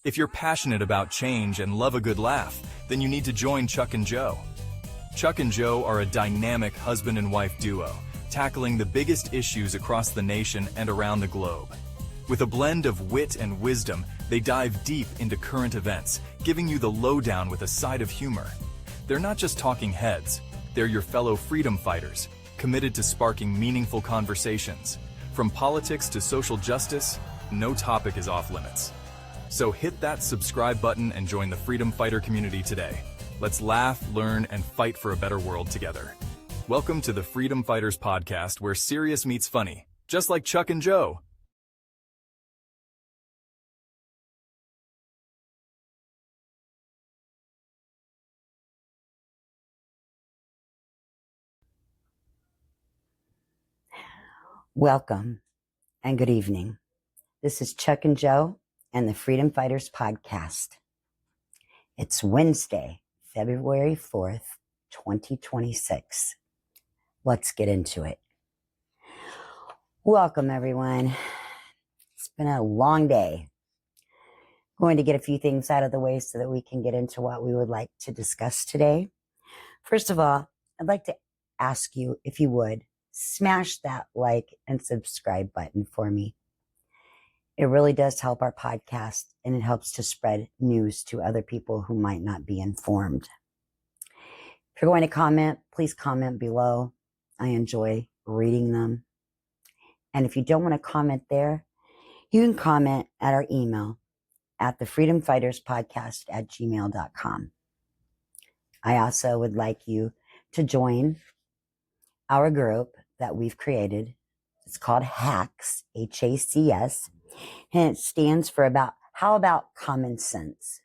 If you're passionate about change and love a good laugh, then you need to join Chuck and Joe. Chuck and Joe are a dynamic husband and wife duo, tackling the biggest issues across the nation and around the globe. With a blend of wit and wisdom, they dive deep into current events, giving you the lowdown with a side of humor. They're not just talking heads, they're your fellow freedom fighters, committed to sparking meaningful conversations. From politics to social justice, no topic is off limits. So hit that subscribe button and join the Freedom Fighter community today. Let's laugh, learn, and fight for a better world together. Welcome to the Freedom Fighters podcast, where serious meets funny, just like Chuck and Joe. Welcome and good evening. This is Chuck and Joe and the Freedom Fighters podcast. It's Wednesday, February 4th, 2026. Let's get into it. Welcome, everyone. It's been a long day. Going to get a few things out of the way so that we can get into what we would like to discuss today. First of all, I'd like to ask you, if you would, smash that like and subscribe button for me. It really does help our podcast, and it helps to spread news to other people who might not be informed. If you're going to comment, please comment below. I enjoy reading them. And if you don't want to comment there, you can comment at our email at thefreedomfighterspodcast@gmail.com. I also would like you to join our group that we've created. It's called HACS, H-A-C-S, and it stands for How About Common Sense.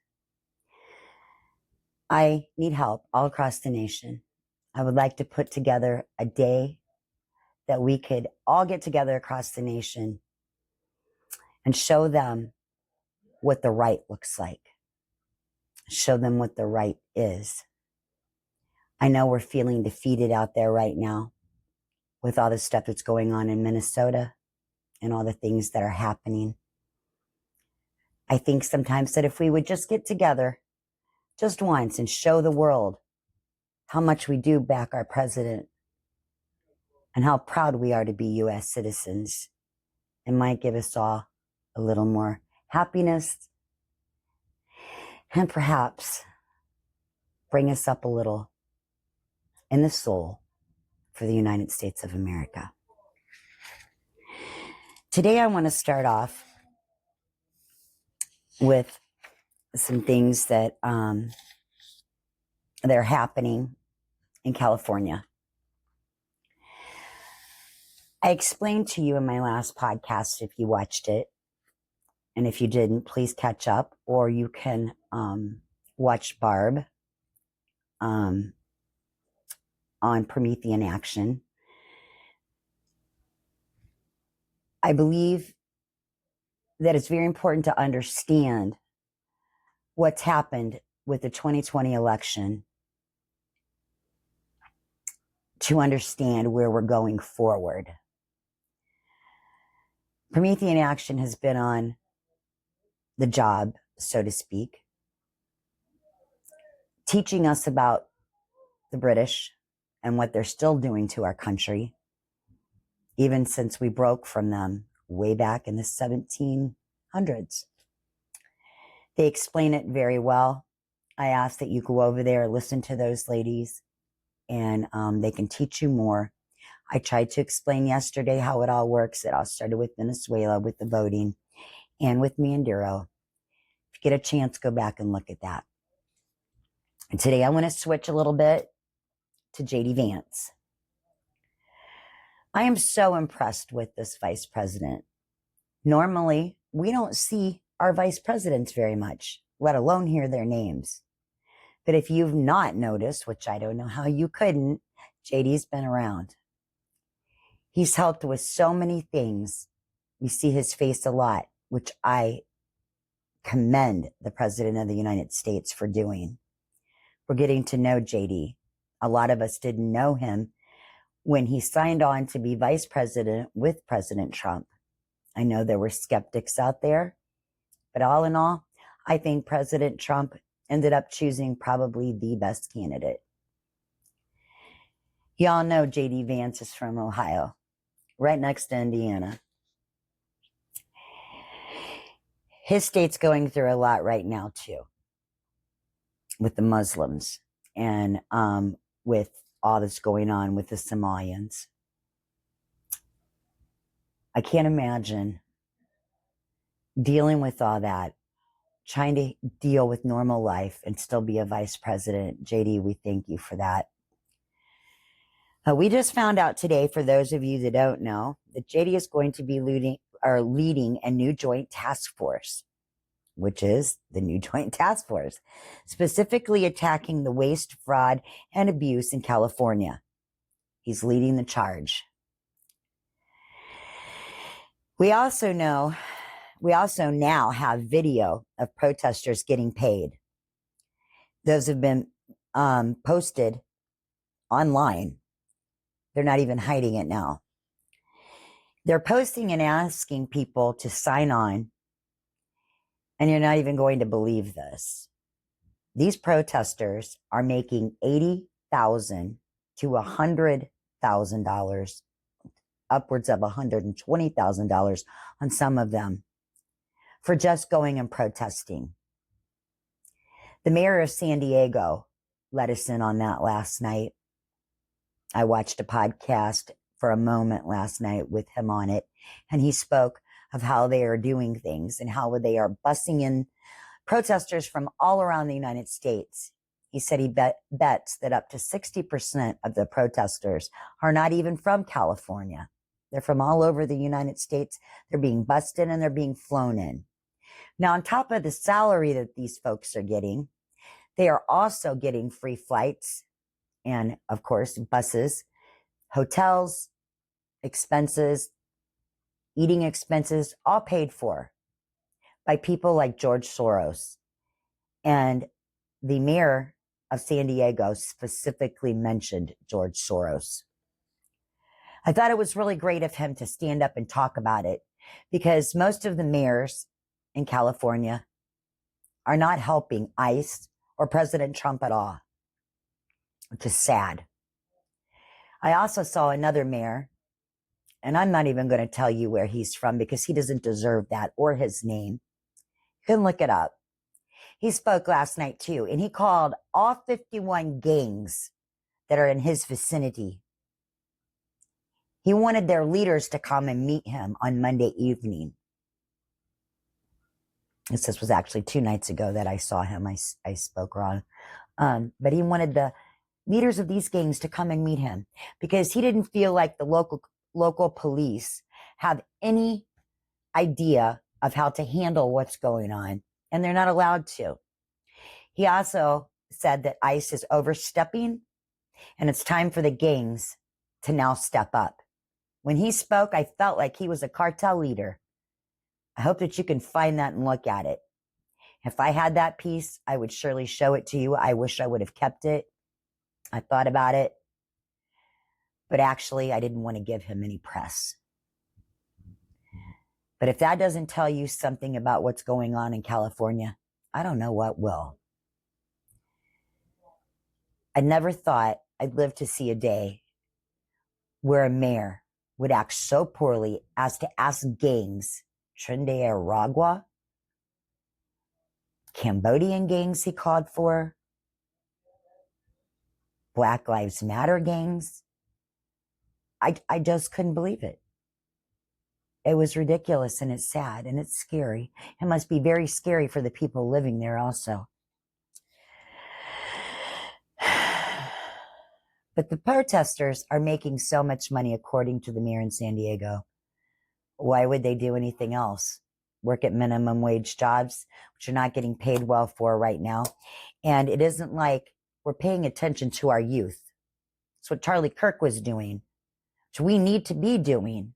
I need help all across the nation. I would like to put together a day that we could all get together across the nation and show them what the right looks like. Show them what the right is. I know we're feeling defeated out there right now with all the stuff that's going on in Minnesota and all the things that are happening. I think sometimes that if we would just get together just once and show the world how much we do back our president and how proud we are to be U.S. citizens, it might give us all a little more happiness and perhaps bring us up a little in the soul for the United States of America. Today I want to start off with some things that are happening in California. I explained to you in my last podcast, if you watched it, and if you didn't, please catch up, or you can watch Barb on Promethean Action. I believe that it's very important to understand what's happened with the 2020 election to understand where we're going forward. Promethean Action has been on the job, so to speak, teaching us about the British and what they're still doing to our country, even since we broke from them way back in the 1700s. They explain it very well. I ask that you go over there, listen to those ladies, and they can teach you more. I tried to explain yesterday how it all works. It all started with Venezuela, with the voting, and with Manduro. If you get a chance, go back and look at that. And today I want to switch a little bit to J.D. Vance. I am so impressed with this vice president. Normally, we don't see our vice presidents very much, let alone hear their names. But if you've not noticed, which I don't know how you couldn't, JD's been around. He's helped with so many things. We see his face a lot, which I commend the President of the United States for doing. We're getting to know JD. A lot of us didn't know him when he signed on to be vice president with President Trump. I know there were skeptics out there, but all in all, I think President Trump ended up choosing probably the best candidate. Y'all know J.D. Vance is from Ohio, right next to Indiana. His state's going through a lot right now, too, with the Muslims and with all that's going on with the Somalians. I can't imagine dealing with all that, trying to deal with normal life and still be a vice president. JD, we thank you for that. We just found out today, for those of you that don't know, that JD is going to be leading a new joint task force, which is the new joint task force, specifically attacking the waste, fraud, and abuse in California. He's leading the charge. We also now have video of protesters getting paid. Those have been posted online. They're not even hiding it now. They're posting and asking people to sign on, and you're not even going to believe this. These protesters are making $80,000 to $100,000, upwards of $120,000 on some of them, for just going and protesting. The mayor of San Diego let us in on that last night. I watched a podcast for a moment last night with him on it, and he spoke of how they are doing things and how they are bussing in protesters from all around the United States. He said he bets that up to 60% of the protesters are not even from California. They're from all over the United States. They're being bussed in and they're being flown in. Now, on top of the salary that these folks are getting, they are also getting free flights and, of course, buses, hotels, expenses, eating expenses, all paid for by people like George Soros. And the mayor of San Diego specifically mentioned George Soros. I thought it was really great of him to stand up and talk about it, because most of the mayors in California are not helping ICE or President Trump at all, which is sad. I also saw another mayor, and I'm not even going to tell you where he's from because he doesn't deserve that or his name. You can look it up. He spoke last night too, and he called all 51 gangs that are in his vicinity. He wanted their leaders to come and meet him on Monday evening. This was actually 2 nights ago that I saw him. I spoke wrong. But he wanted the leaders of these gangs to come and meet him because he didn't feel like the local police have any idea of how to handle what's going on, and they're not allowed to. He also said that ICE is overstepping, and it's time for the gangs to now step up. When he spoke, I felt like he was a cartel leader. I hope that you can find that and look at it. If I had that piece, I would surely show it to you. I wish I would have kept it. I thought about it, but actually I didn't want to give him any press. But if that doesn't tell you something about what's going on in California, I don't know what will. I never thought I'd live to see a day where a mayor would act so poorly as to ask gangs, Trinidad, Cambodian gangs he called for, Black Lives Matter gangs. I just couldn't believe it. It was ridiculous, and it's sad, and it's scary. It must be very scary for the people living there also. But the protesters are making so much money, according to the mayor in San Diego. Why would they do anything else? Work at minimum wage jobs, which are not getting paid well for right now. And it isn't like we're paying attention to our youth. It's what Charlie Kirk was doing, which we need to be doing.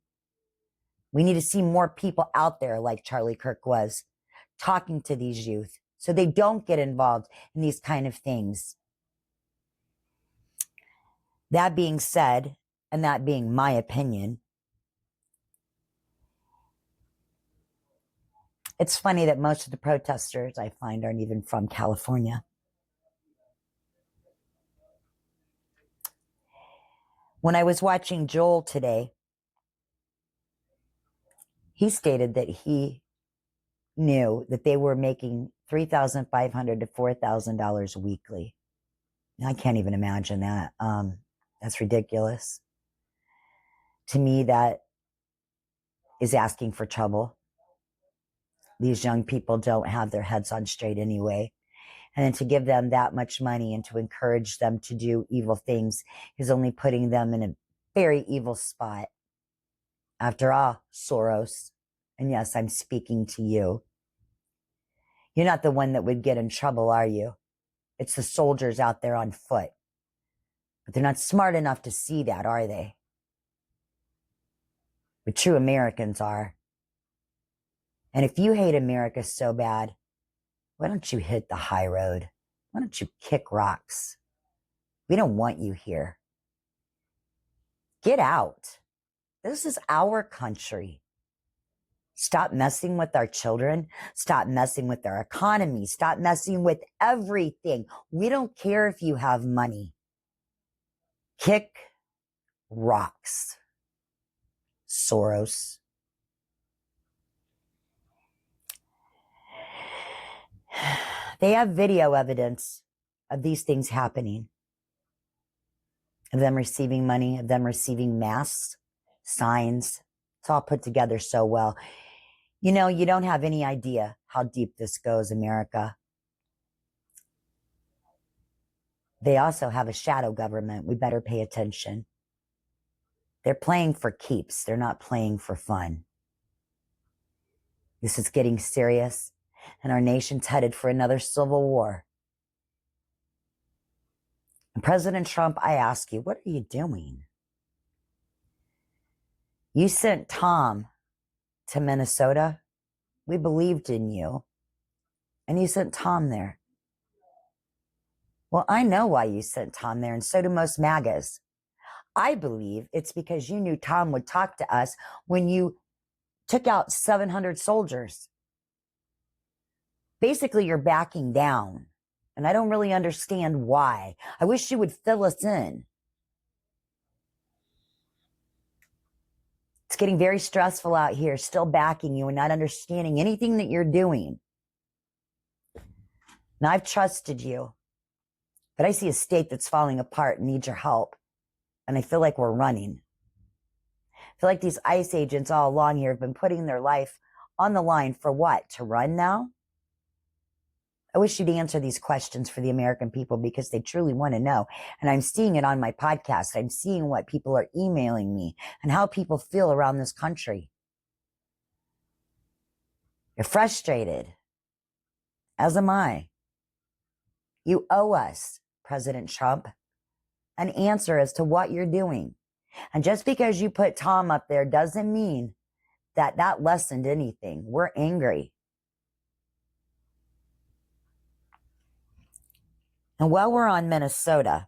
We need to see more people out there like Charlie Kirk was, talking to these youth so they don't get involved in these kind of things. That being said, and that being my opinion, It's funny that most of the protesters I find aren't even from California. When I was watching Joel today, he stated that he knew that they were making $3,500 to $4,000 weekly. I can't even imagine that. That's ridiculous. To me, that is asking for trouble. These young people don't have their heads on straight anyway. And then to give them that much money and to encourage them to do evil things is only putting them in a very evil spot. After all, Soros, and yes, I'm speaking to you. You're not the one that would get in trouble, are you? It's the soldiers out there on foot. But they're not smart enough to see that, are they? But true Americans are. And if you hate America so bad, why don't you hit the high road? Why don't you kick rocks? We don't want you here. Get out. This is our country. Stop messing with our children. Stop messing with our economy. Stop messing with everything. We don't care if you have money. Kick rocks. Soros. They have video evidence of these things happening. Of them receiving money, of them receiving masks, signs. It's all put together so well. You know, you don't have any idea how deep this goes, America. They also have a shadow government. We better pay attention. They're playing for keeps. They're not playing for fun. This is getting serious, and our nation's headed for another civil war. And President Trump, I ask you, what are you doing? You sent Tom to Minnesota. We believed in you. And you sent Tom there. Well, I know why you sent Tom there, and so do most MAGAs. I believe it's because you knew Tom would talk to us when you took out 700 soldiers. Basically, you're backing down. And I don't really understand why. I wish you would fill us in. It's getting very stressful out here, still backing you and not understanding anything that you're doing. And I've trusted you. But I see a state that's falling apart and needs your help. And I feel like we're running. I feel like these ICE agents all along here have been putting their life on the line for what? To run now? I wish you'd answer these questions for the American people because they truly want to know. And I'm seeing it on my podcast. I'm seeing what people are emailing me and how people feel around this country. You're frustrated, as am I. You owe us, President Trump, an answer as to what you're doing. And just because you put Tom up there doesn't mean that that lessened anything. We're angry. And while we're on Minnesota,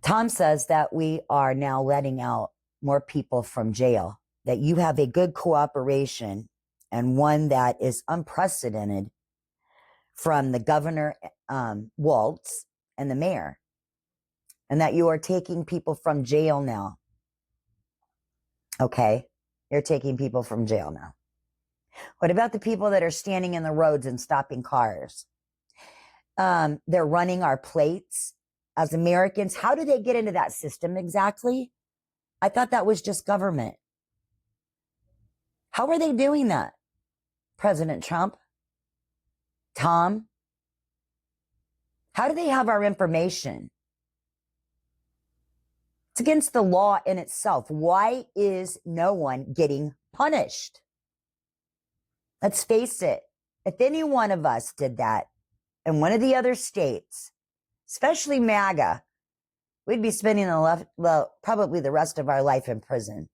Tom says that we are now letting out more people from jail, that you have a good cooperation and one that is unprecedented from the governor, Waltz, and the mayor, and that you are taking people from jail now. Okay, you're taking people from jail now. What about the people that are standing in the roads and stopping cars? They're running our plates as Americans. How do they get into that system exactly? I thought that was just government. How are they doing that? President Trump? Tom? How do they have our information? It's against the law in itself. Why is no one getting punished? Let's face it. If any one of us did that in one of the other states, especially MAGA, we'd be spending probably the rest of our life in prison.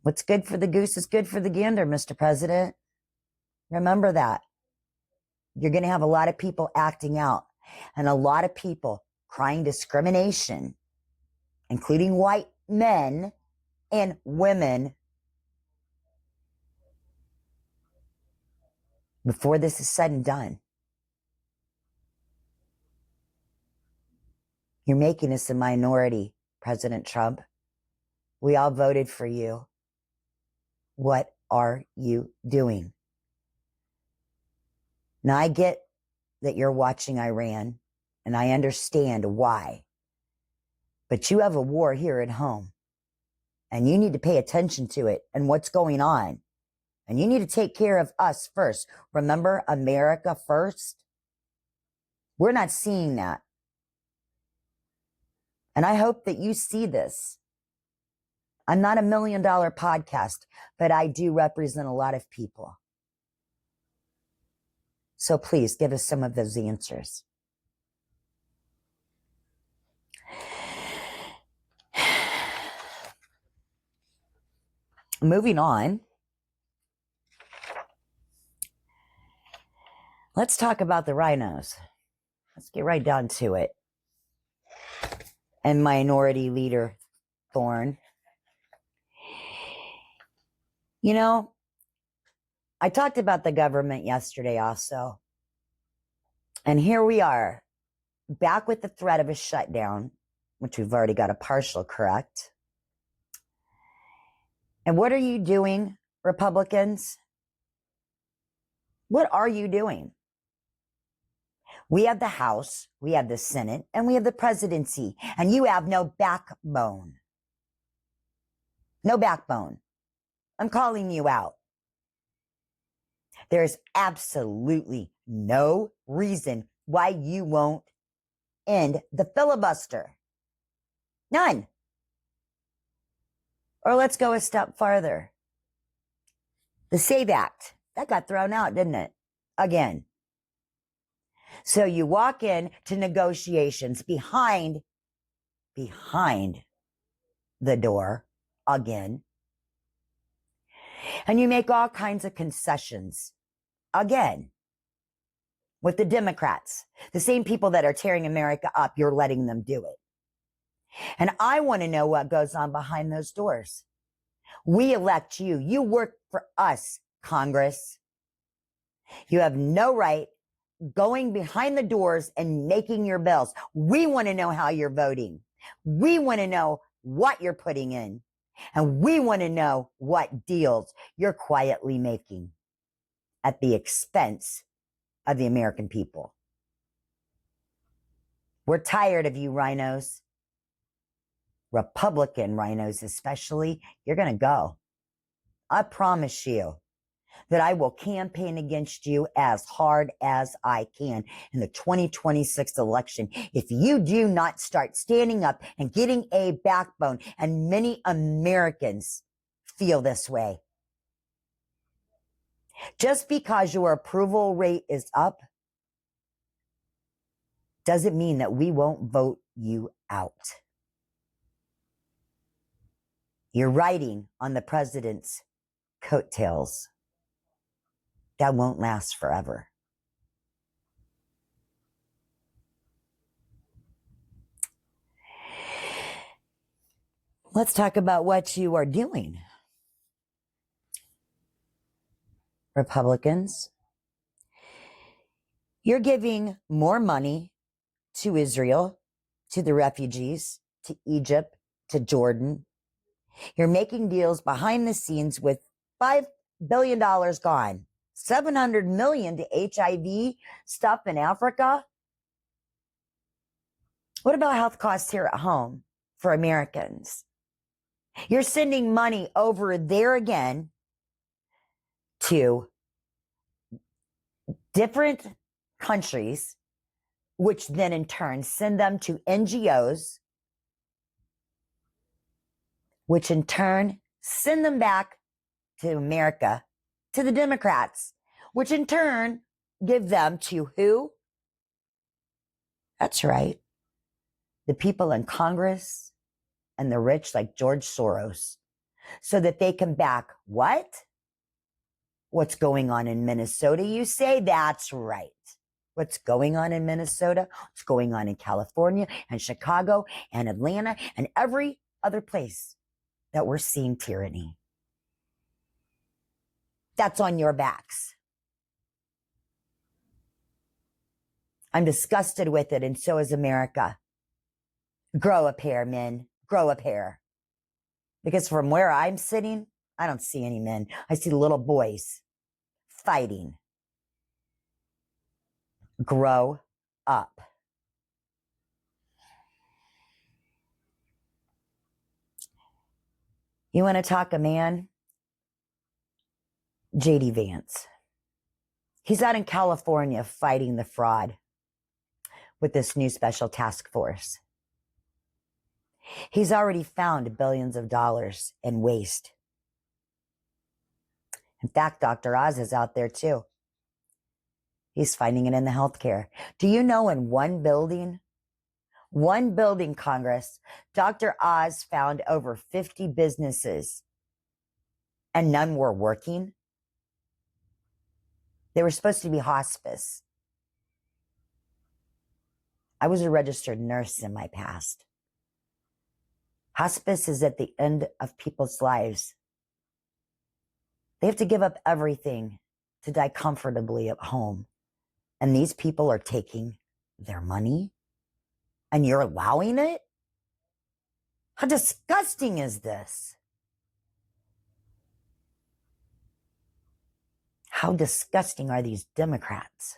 What's good for the goose is good for the gander, Mr. President. Remember that. You're going to have a lot of people acting out and a lot of people crying discrimination. including white men and women, before this is said and done. You're making us a minority, President Trump. We all voted for you. What are you doing? Now, I get that you're watching Iran, and I understand why. But you have a war here at home, and you need to pay attention to it and what's going on. And you need to take care of us first. Remember, America first? We're not seeing that. And I hope that you see this. I'm not $1 million podcast, but I do represent a lot of people. So please give us some of those answers. Moving on. Let's talk about the rhinos. Let's get right down to it. And Minority Leader Thune. You know, I talked about the government yesterday also. And here we are, back with the threat of a shutdown, which we've already got a partial correct. And what are you doing, Republicans? What are you doing? We have the House, we have the Senate, and we have the presidency, and you have no backbone. No backbone. I'm calling you out. There's absolutely no reason why you won't end the filibuster. None. Or let's go a step farther. The SAVE Act, that got thrown out, didn't it? Again. So you walk in to negotiations behind the door again. And you make all kinds of concessions again with the Democrats, the same people that are tearing America up. You're letting them do it. And I want to know what goes on behind those doors. We elect you. You work for us, Congress. You have no right going behind the doors and making your bills. We want to know how you're voting. We want to know what you're putting in. And we want to know what deals you're quietly making at the expense of the American people. We're tired of you rhinos. Republican rhinos especially. You're going to go. I promise you that I will campaign against you as hard as I can in the 2026 election. If you do not start standing up and getting a backbone, and many Americans feel this way. Just because your approval rate is up doesn't mean that we won't vote you out. You're riding on the president's coattails. That won't last forever. Let's talk about what you are doing. Republicans, you're giving more money to Israel, to the refugees, to Egypt, to Jordan. You're making deals behind the scenes with $5 billion gone. $700 million to HIV stuff in Africa. What about health costs here at home for Americans? You're sending money over there again to different countries, which then in turn send them to NGOs, which in turn send them back to America, to the Democrats, which in turn give them to who? That's right. The people in Congress and the rich like George Soros, so that they can back what? What's going on in Minnesota, you say? That's right. what's going on in Minnesota, what's going on in California and Chicago and Atlanta and every other place that we're seeing tyranny. That's on your backs. I'm disgusted with it, and so is America. Grow a pair, men. Grow a pair. Because from where I'm sitting, I don't see any men. I see little boys fighting. Grow up. You want to talk a man? J.D. Vance. He's out in California fighting the fraud with this new special task force. He's already found billions of dollars in waste. In fact, Dr. Oz is out there too. He's finding it in the healthcare. Do you know in one building, Congress, Dr. Oz found over 50 businesses and none were working? They were supposed to be hospice. I was a registered nurse in my past. Hospice is at the end of people's lives. They have to give up everything to die comfortably at home. And these people are taking their money and you're allowing it? How disgusting is this? How disgusting are these Democrats?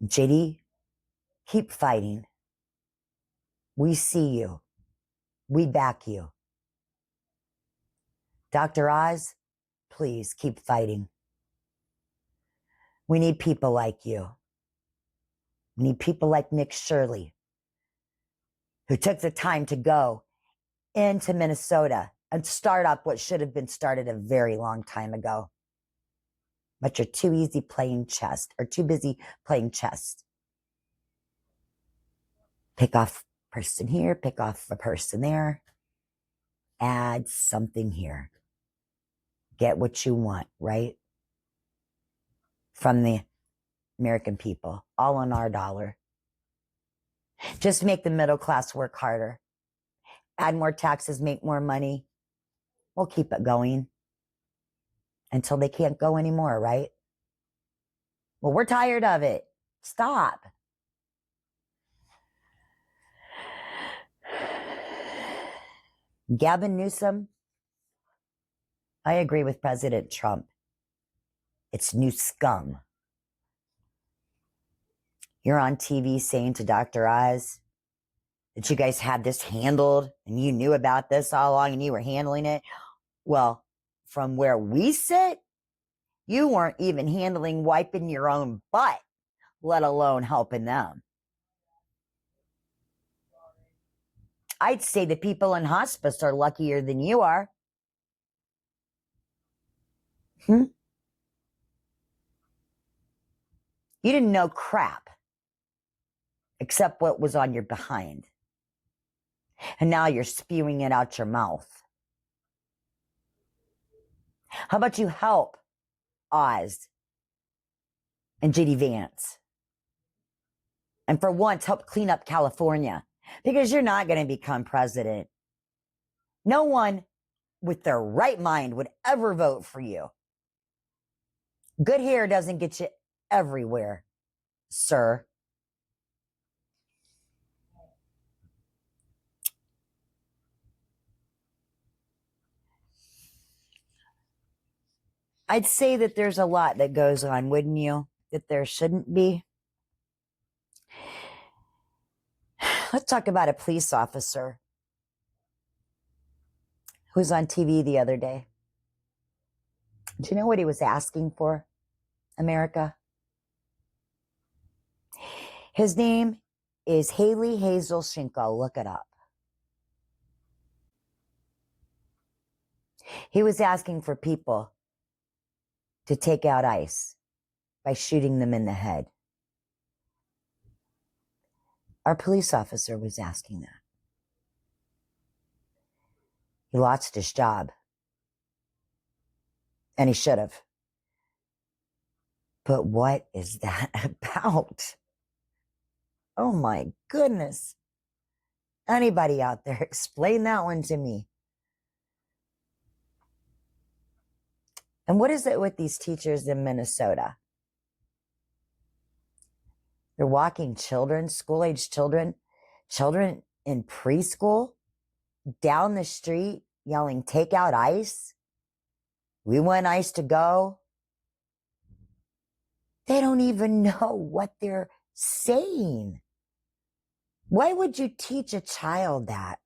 JD, keep fighting. We see you. We back you. Dr. Oz, please keep fighting. We need people like you. We need people like Nick Shirley, who took the time to go into Minnesota and start up what should have been started a very long time ago. But you're too busy playing chess. Pick off a person here, pick off a person there, add something here. Get what you want, right? From the American people, all on our dollar. Just make the middle class work harder. Add more taxes, make more money. We'll keep it going until they can't go anymore, right? Well, we're tired of it. Stop. Gavin Newsom, I agree with President Trump. It's new scum. You're on TV saying to Dr. Oz that you guys had this handled and you knew about this all along and you were handling it. Well, from where we sit, you weren't even handling wiping your own butt, let alone helping them. I'd say the people in hospice are luckier than you are. You didn't know crap except what was on your behind. And now you're spewing it out your mouth. How about you help Oz and JD Vance? And for once, help clean up California, because you're not going to become president. No one with their right mind would ever vote for you. Good hair doesn't get you everywhere, sir. I'd say that there's a lot that goes on, wouldn't you? That there shouldn't be. Let's talk about a police officer who was on TV the other day. Do you know what he was asking for, America? His name is Haley Hazel Shinko. Look it up. He was asking for people to take out ICE by shooting them in the head. Our police officer was asking that. He lost his job. And he should have. But what is that about? Oh my goodness. Anybody out there, explain that one to me. And what is it with these teachers in Minnesota? They're walking children, school-age children in preschool, down the street, yelling, take out ice. We want ice to go. They don't even know what they're saying. Why would you teach a child that?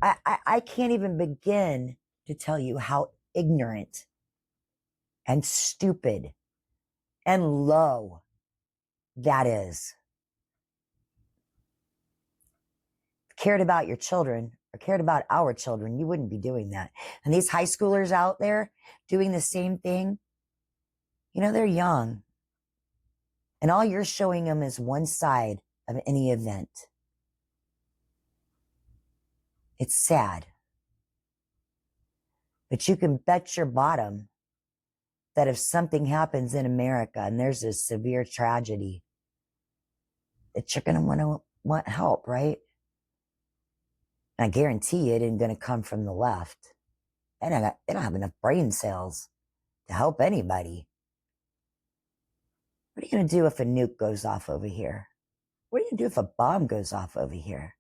I can't even begin to tell you how ignorant and stupid and low that is. Cared about your children or cared about our children, you wouldn't be doing that. And these high schoolers out there doing the same thing, you know, they're young. And all you're showing them is one side of any event. It's sad. But you can bet your bottom that if something happens in America and there's a severe tragedy, that you're going to want help, right? And I guarantee you it ain't going to come from the left. They don't have enough brain cells to help anybody. What are you going to do if a nuke goes off over here? What are you going to do if a bomb goes off over here?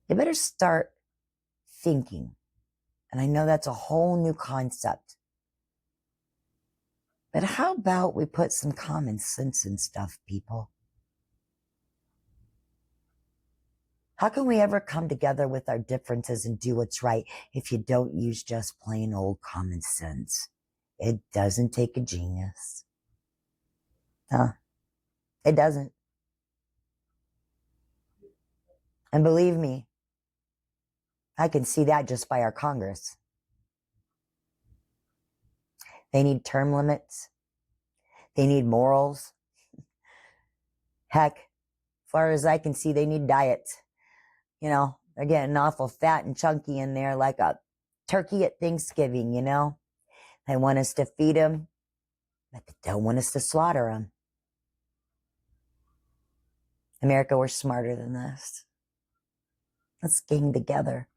You better start thinking. And I know that's a whole new concept. But how about we put some common sense in stuff, people? How can we ever come together with our differences and do what's right if you don't use just plain old common sense? It doesn't take a genius. Huh? It doesn't. And believe me, I can see that just by our Congress. They need term limits. They need morals. Heck, as far as I can see, they need diets. You know, they're getting awful fat and chunky in there like a turkey at Thanksgiving, you know. They want us to feed them, but they don't want us to slaughter them. America, we're smarter than this. Let's gang together.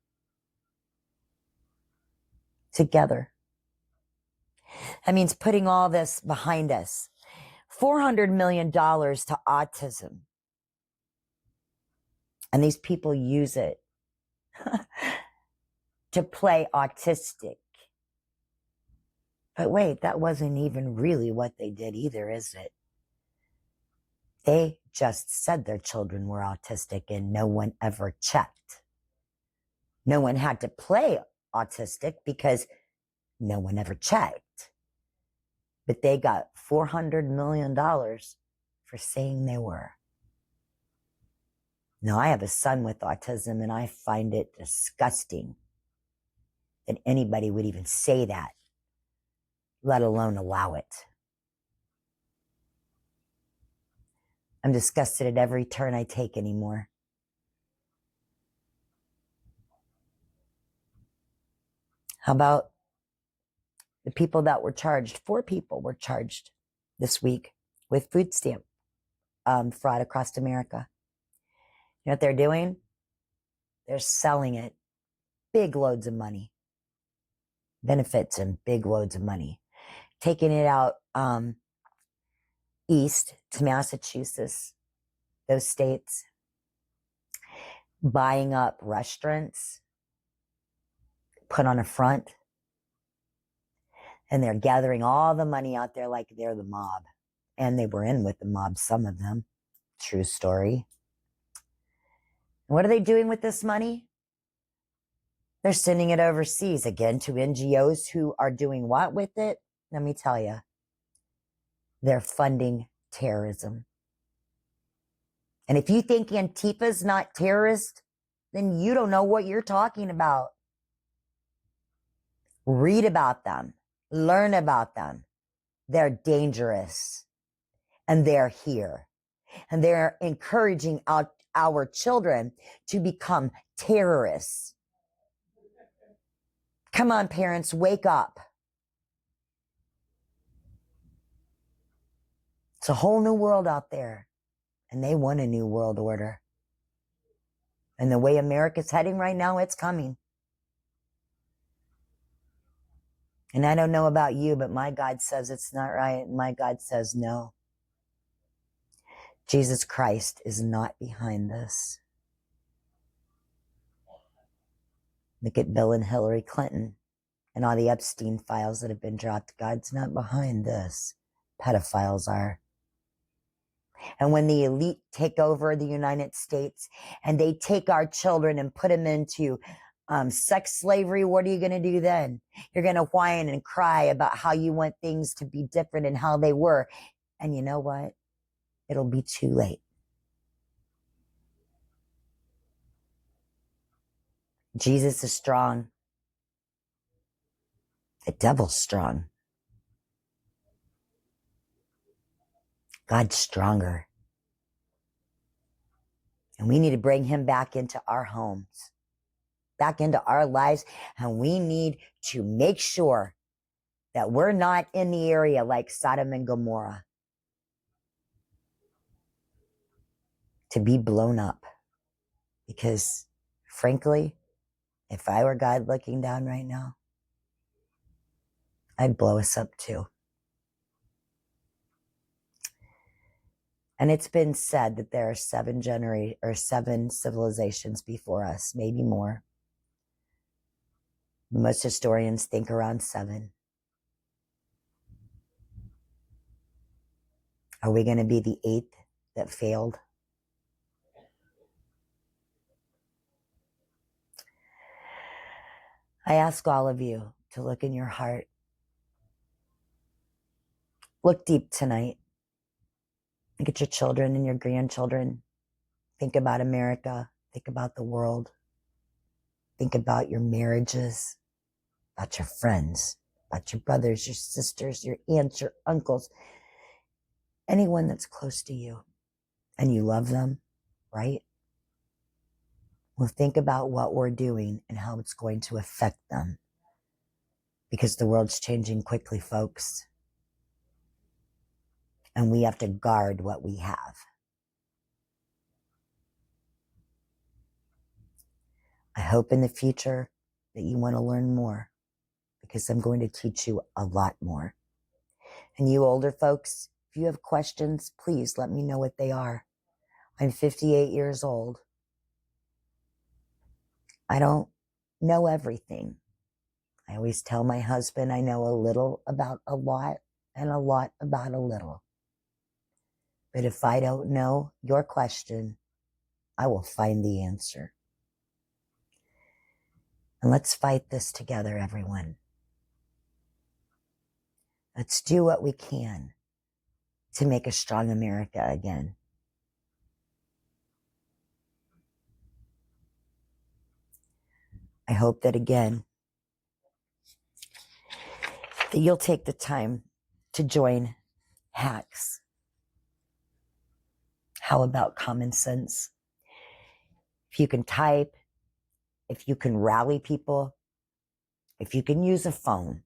Together. That means putting all this behind us. $400 million to autism. And these people use it to play autistic. But wait, that wasn't even really what they did either, is it? They just said their children were autistic and no one ever checked. No one had to play autistic because no one ever checked. But they got $400 million for saying they were. Now, I have a son with autism and I find it disgusting that anybody would even say that, let alone allow it. I'm disgusted at every turn I take anymore. How about the people that were charged? 4 people were charged this week with food stamp fraud across America. You know what they're doing? They're selling it. Big loads of money. Benefits and big loads of money. Taking it out east to Massachusetts, those states. Buying up restaurants. Put on a front. And they're gathering all the money out there like they're the mob. And they were in with the mob, some of them. True story. What are they doing with this money? They're sending it overseas again to NGOs who are doing what with it? Let me tell you. They're funding terrorism. And if you think Antifa's not terrorist, then you don't know what you're talking about. Read about them. Learn about them. They're dangerous. And they're here. And they're encouraging our children to become terrorists. Come on, parents, wake up. It's a whole new world out there, and they want a new world order. And the way America's heading right now, it's coming. And I don't know about you, but my God says it's not right. My God says no. Jesus Christ is not behind this. Look at Bill and Hillary Clinton and all the Epstein files that have been dropped. God's not behind this. Pedophiles are. And when the elite take over the United States and they take our children and put them into sex slavery, what are you going to do then? You're going to whine and cry about how you want things to be different and how they were. And you know what? It'll be too late. Jesus is strong. The devil's strong. God's stronger. And we need to bring him back into our homes, back into our lives. And we need to make sure that we're not in the area like Sodom and Gomorrah to be blown up. Because frankly, if I were God looking down right now, I'd blow us up too. And it's been said that there are seven civilizations before us, maybe more. Most historians think around 7. Are we going to be the 8th that failed? I ask all of you to look in your heart. Look deep tonight. Look at your children and your grandchildren. Think about America. Think about the world. Think about your marriages, about your friends, about your brothers, your sisters, your aunts, your uncles, anyone that's close to you and you love them, right? Well, think about what we're doing and how it's going to affect them, because the world's changing quickly, folks. And we have to guard what we have. I hope in the future that you want to learn more, because I'm going to teach you a lot more. And you older folks, if you have questions, please let me know what they are. I'm 58 years old. I don't know everything. I always tell my husband I know a little about a lot and a lot about a little. But if I don't know your question, I will find the answer. And let's fight this together, everyone. Let's do what we can to make a strong America again. I hope that again, that you'll take the time to join hacks. How about common sense? If you can type, if you can rally people, if you can use a phone,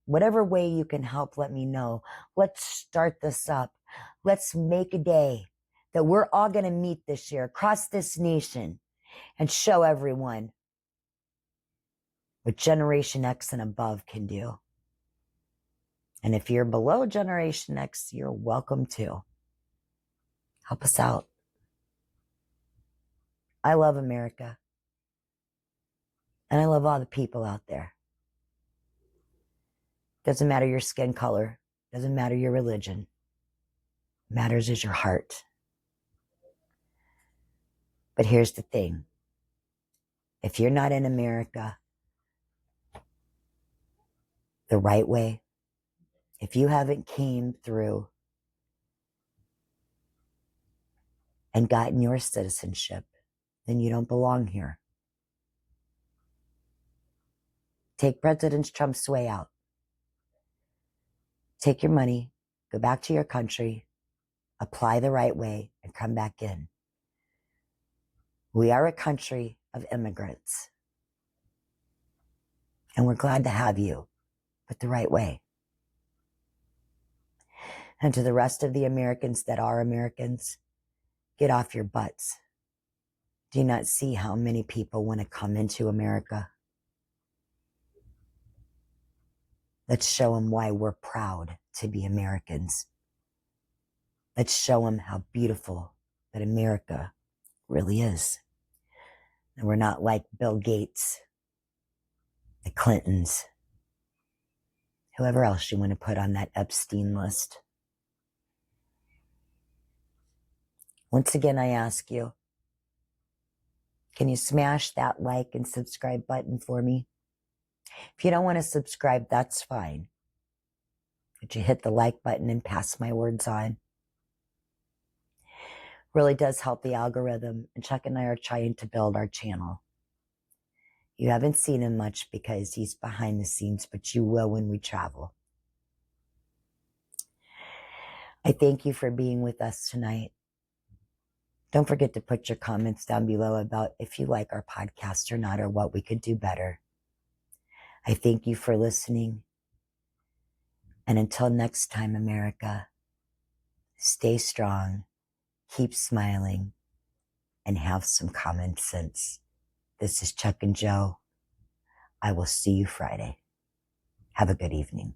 whatever way you can help, let me know. Let's start this up. Let's make a day that we're all going to meet this year across this nation and show everyone what Generation X and above can do. And if you're below Generation X, you're welcome too. Help us out. I love America. And I love all the people out there. Doesn't matter your skin color. Doesn't matter your religion. Matters is your heart. But here's the thing. If you're not in America the right way, if you haven't came through and gotten your citizenship, then you don't belong here. Take President Trump's way out. Take your money, go back to your country, apply the right way, and come back in. We are a country of immigrants. And we're glad to have you, but the right way. And to the rest of the Americans that are Americans, get off your butts. Do you not see how many people want to come into America? Let's show them why we're proud to be Americans. Let's show them how beautiful that America really is. And we're not like Bill Gates, the Clintons, whoever else you want to put on that Epstein list. Once again, I ask you, can you smash that like and subscribe button for me? If you don't want to subscribe, that's fine. Would you hit the like button and pass my words on? Really does help the algorithm, and Chuck and I are trying to build our channel. You haven't seen him much because he's behind the scenes, but you will when we travel. I thank you for being with us tonight. Don't forget to put your comments down below about if you like our podcast or not, or what we could do better. I thank you for listening. And until next time, America, stay strong, keep smiling, and have some common sense. This is Chuck and Joe. I will see you Friday. Have a good evening.